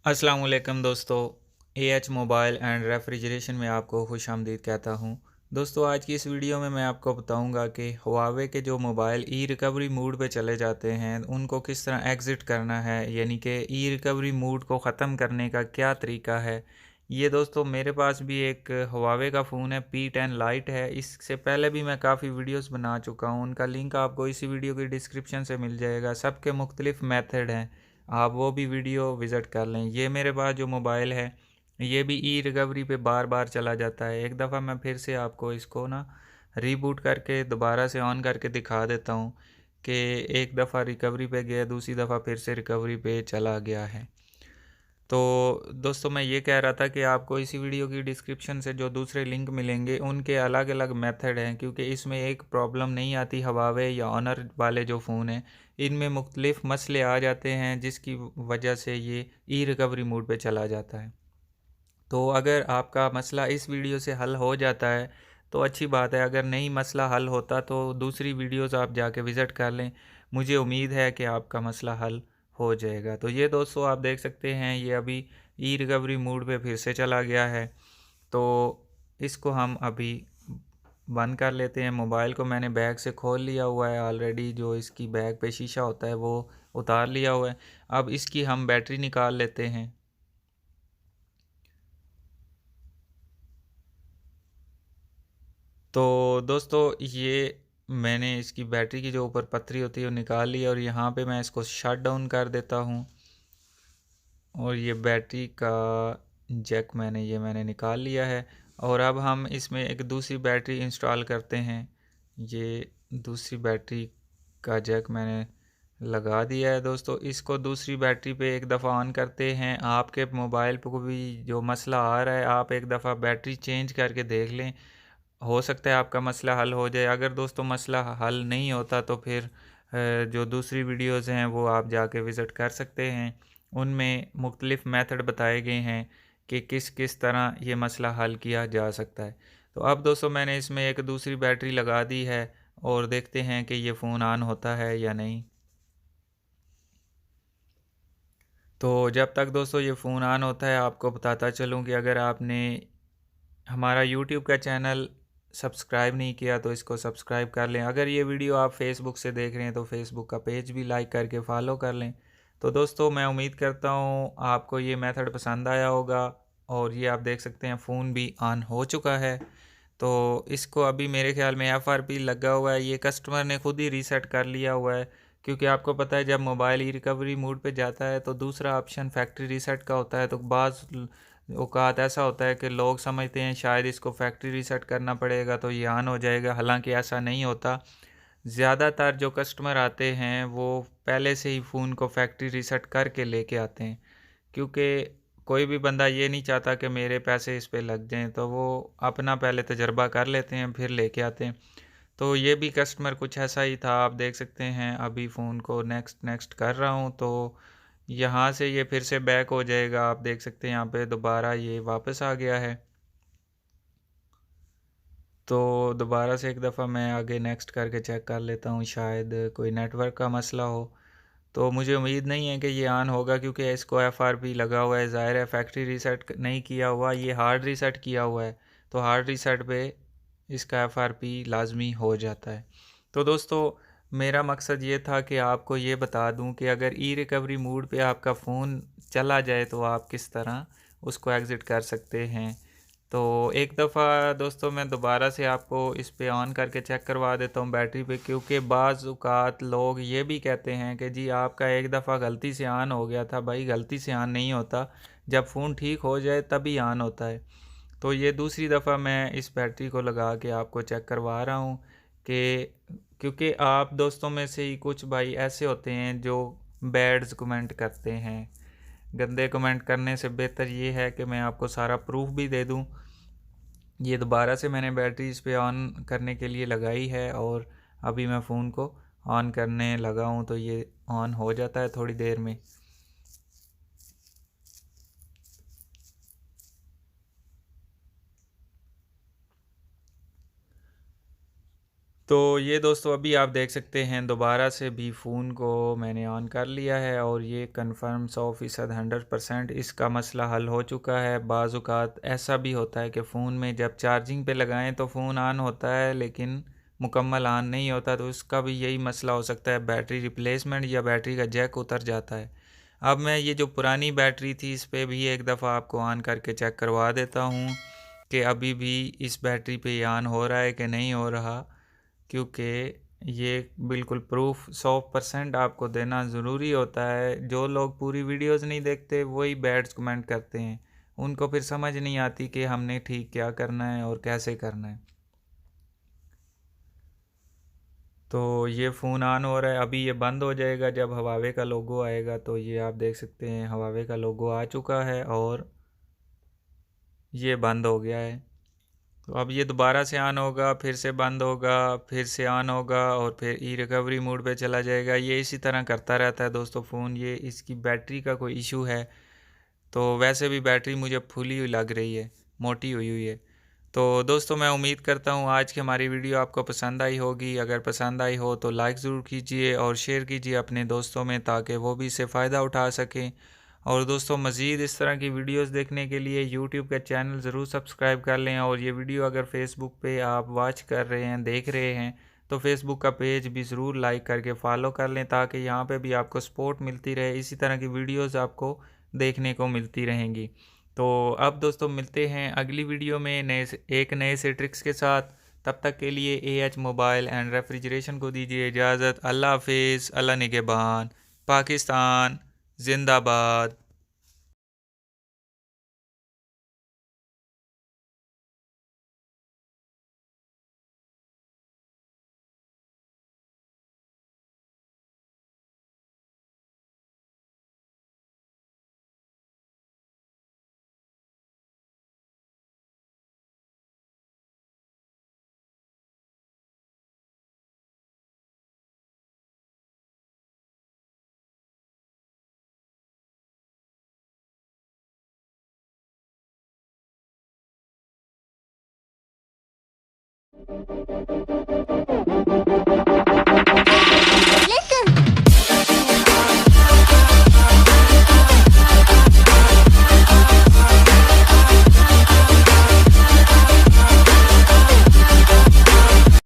अस्सलाम वालेकुम दोस्तों। एएच मोबाइल एंड रेफ्रिजरेशन में आपको खुशामदीद कहता हूँ। दोस्तों, आज की इस वीडियो में मैं आपको बताऊँगा कि हुआवे के जो मोबाइल ई रिकवरी मोड पे चले जाते हैं उनको किस तरह एग्ज़िट करना है, यानी कि ई रिकवरी मोड को ख़त्म करने का क्या तरीका है। ये दोस्तों मेरे पास भी एक हुआवे का फ़ोन है, P10 लाइट है। इससे पहले भी मैं काफ़ी वीडियोस बना चुका हूँ, उनका लिंक आपको इसी वीडियो की डिस्क्रिप्शन से मिल जाएगा। सबके मुख्तलिफ मेथड हैं, आप वो भी वीडियो विज़िट कर लें। ये मेरे पास जो मोबाइल है ये भी ई रिकवरी पे बार बार चला जाता है। एक दफ़ा मैं फिर से आपको इसको ना रीबूट करके दोबारा से ऑन करके दिखा देता हूँ कि एक दफ़ा रिकवरी पे गया, दूसरी दफ़ा फिर से रिकवरी पे चला गया है। तो दोस्तों, मैं ये कह रहा था कि आपको इसी वीडियो की डिस्क्रिप्शन से जो दूसरे लिंक मिलेंगे उनके अलग अलग मेथड हैं, क्योंकि इसमें एक प्रॉब्लम नहीं आती। हवावे या ऑनर वाले जो फ़ोन हैं इनमें मुख्तलिफ मसले आ जाते हैं जिसकी वजह से ये ई रिकवरी मोड पे चला जाता है। तो अगर आपका मसला इस वीडियो से हल हो जाता है तो अच्छी बात है, अगर नहीं मसला हल होता तो दूसरी वीडियोस आप जाके विज़िट कर लें। मुझे उम्मीद है कि आपका मसला हल हो जाएगा। तो ये दोस्तों आप देख सकते हैं, ये अभी ई रिकवरी मोड पे फिर से चला गया है। तो इसको हम अभी बंद कर लेते हैं। मोबाइल को मैंने बैग से खोल लिया हुआ है ऑलरेडी, जो इसकी बैग पे शीशा होता है वो उतार लिया हुआ है। अब इसकी हम बैटरी निकाल लेते हैं। तो दोस्तों, ये मैंने इसकी बैटरी की जो ऊपर पतरी होती है वो निकाल ली, और यहाँ पे मैं इसको शट डाउन कर देता हूँ। और ये बैटरी का जैक मैंने निकाल लिया है। और अब हम इसमें एक दूसरी बैटरी इंस्टॉल करते हैं। ये दूसरी बैटरी का जैक मैंने लगा दिया है। दोस्तों, इसको दूसरी बैटरी पे एक दफ़ा ऑन करते हैं। आपके मोबाइल पे को भी जो मसला आ रहा है, आप एक दफ़ा बैटरी चेंज करके देख लें, हो सकता है आपका मसला हल हो जाए। अगर दोस्तों मसला हल नहीं होता तो फिर जो दूसरी वीडियोज़ हैं वो आप जाके विज़िट कर सकते हैं। उनमें मुख्तलिफ़ मेथड बताए गए हैं कि किस किस तरह ये मसला हल किया जा सकता है। तो अब दोस्तों मैंने इसमें एक दूसरी बैटरी लगा दी है, और देखते हैं कि ये फ़ोन ऑन होता है या नहीं। तो जब तक दोस्तों ये फ़ोन ऑन होता है, आपको बताता चलूँ कि अगर आपने हमारा यूट्यूब का चैनल सब्सक्राइब नहीं किया तो इसको सब्सक्राइब कर लें। अगर ये वीडियो आप फेसबुक से देख रहे हैं तो फेसबुक का पेज भी लाइक करके फॉलो कर लें। तो दोस्तों, मैं उम्मीद करता हूँ आपको ये मेथड पसंद आया होगा। और ये आप देख सकते हैं फ़ोन भी ऑन हो चुका है। तो इसको अभी मेरे ख्याल में एफआरपी लगा हुआ है, ये कस्टमर ने खुद ही रीसेट कर लिया हुआ है। क्योंकि आपको पता है, जब मोबाइल ई रिकवरी मोड पे जाता है तो दूसरा ऑप्शन फैक्ट्री रीसेट का होता है। तो बाज़ औकात ऐसा होता है कि लोग समझते हैं शायद इसको फैक्ट्री रीसेट करना पड़ेगा तो ये ऑन हो जाएगा, हालांकि ऐसा नहीं होता। ज़्यादातर जो कस्टमर आते हैं वो पहले से ही फ़ोन को फैक्ट्री रीसेट करके लेके आते हैं, क्योंकि कोई भी बंदा ये नहीं चाहता कि मेरे पैसे इस पे लग जाएं, तो वो अपना पहले तजर्बा कर लेते हैं फिर लेके आते हैं। तो ये भी कस्टमर कुछ ऐसा ही था, आप देख सकते हैं। अभी फ़ोन को नेक्स्ट नेक्स्ट कर रहा हूँ तो यहाँ से ये फिर से बैक हो जाएगा। आप देख सकते हैं यहाँ पे दोबारा ये वापस आ गया है। तो दोबारा से एक दफ़ा मैं आगे नेक्स्ट करके चेक कर लेता हूँ, शायद कोई नेटवर्क का मसला हो। तो मुझे उम्मीद नहीं है कि ये ऑन होगा, क्योंकि इसको एफआरपी लगा हुआ है। ज़ाहिर है फैक्ट्री रीसेट नहीं किया हुआ, ये हार्ड रीसेट किया हुआ है। तो हार्ड रीसेट पे इसका एफआरपी लाजमी हो जाता है। तो दोस्तों, मेरा मकसद ये था कि आपको ये बता दूं कि अगर ई रिकवरी मोड पे आपका फ़ोन चला जाए तो आप किस तरह उसको एग्ज़िट कर सकते हैं। तो एक दफ़ा दोस्तों मैं दोबारा से आपको इस पे ऑन करके चेक करवा देता हूँ बैटरी पे, क्योंकि बाज़ औक़ात लोग ये भी कहते हैं कि जी आपका एक दफ़ा गलती से ऑन हो गया था। भाई, गलती से ऑन नहीं होता, जब फ़ोन ठीक हो जाए तभी ऑन होता है। तो ये दूसरी दफ़ा मैं इस बैटरी को लगा के आपको चेक करवा रहा हूँ कि, क्योंकि आप दोस्तों में से ही कुछ भाई ऐसे होते हैं जो बैड्स कमेंट करते हैं। गंदे कमेंट करने से बेहतर ये है कि मैं आपको सारा प्रूफ भी दे दूँ। ये दोबारा से मैंने बैटरी इस पे ऑन करने के लिए लगाई है, और अभी मैं फ़ोन को ऑन करने लगा हूँ तो ये ऑन हो जाता है थोड़ी देर में। तो ये दोस्तों अभी आप देख सकते हैं दोबारा से भी फ़ोन को मैंने ऑन कर लिया है और ये कंफर्म 100% 100% इसका मसला हल हो चुका है। बाज़ औक़ात ऐसा भी होता है कि फ़ोन में जब चार्जिंग पे लगाएं तो फ़ोन ऑन होता है लेकिन मुकम्मल ऑन नहीं होता, तो उसका भी यही मसला हो सकता है, बैटरी रिप्लेसमेंट या बैटरी का जैक उतर जाता है। अब मैं ये जो पुरानी बैटरी थी इस पे भी एक दफ़ा आपको ऑन करके चेक करवा देता हूँ कि अभी भी इस बैटरी पे ऑन हो रहा है कि नहीं हो रहा, क्योंकि ये बिल्कुल प्रूफ 100% आपको देना ज़रूरी होता है। जो लोग पूरी वीडियोस नहीं देखते वही बैड्स कमेंट करते हैं, उनको फिर समझ नहीं आती कि हमने ठीक क्या करना है और कैसे करना है। तो ये फ़ोन ऑन हो रहा है, अभी ये बंद हो जाएगा जब हवावे का लोगो आएगा। तो ये आप देख सकते हैं हवावे का लोगो आ चुका है और ये बंद हो गया है। तो अब ये दोबारा से ऑन होगा, फिर से बंद होगा, फिर से ऑन होगा और फिर ई रिकवरी मोड पे चला जाएगा। ये इसी तरह करता रहता है दोस्तों फ़ोन। ये इसकी बैटरी का कोई इशू है। तो वैसे भी बैटरी मुझे फुली हुई लग रही है, मोटी हुई हुई है। तो दोस्तों मैं उम्मीद करता हूँ आज की हमारी वीडियो आपको पसंद आई होगी। अगर पसंद आई हो तो लाइक ज़रूर कीजिए और शेयर कीजिए अपने दोस्तों में, ताकि वो भी इससे फ़ायदा उठा सकें। और दोस्तों मज़ीद इस तरह की वीडियोस देखने के लिए यूट्यूब का चैनल ज़रूर सब्सक्राइब कर लें। और ये वीडियो अगर फेसबुक पे आप वॉच कर रहे हैं, देख रहे हैं, तो फेसबुक का पेज भी ज़रूर लाइक करके फॉलो कर लें, ताकि यहाँ पे भी आपको सपोर्ट मिलती रहे, इसी तरह की वीडियोस आपको देखने को मिलती रहेंगी। तो अब दोस्तों मिलते हैं अगली वीडियो में एक नए से ट्रिक्स के साथ। तब तक के लिए एएच मोबाइल एंड रेफ्रिजरेशन को दीजिए इजाज़त। अल्लाह हाफिज़, अल्लाह निगहबान, पाकिस्तान जिंदाबाद।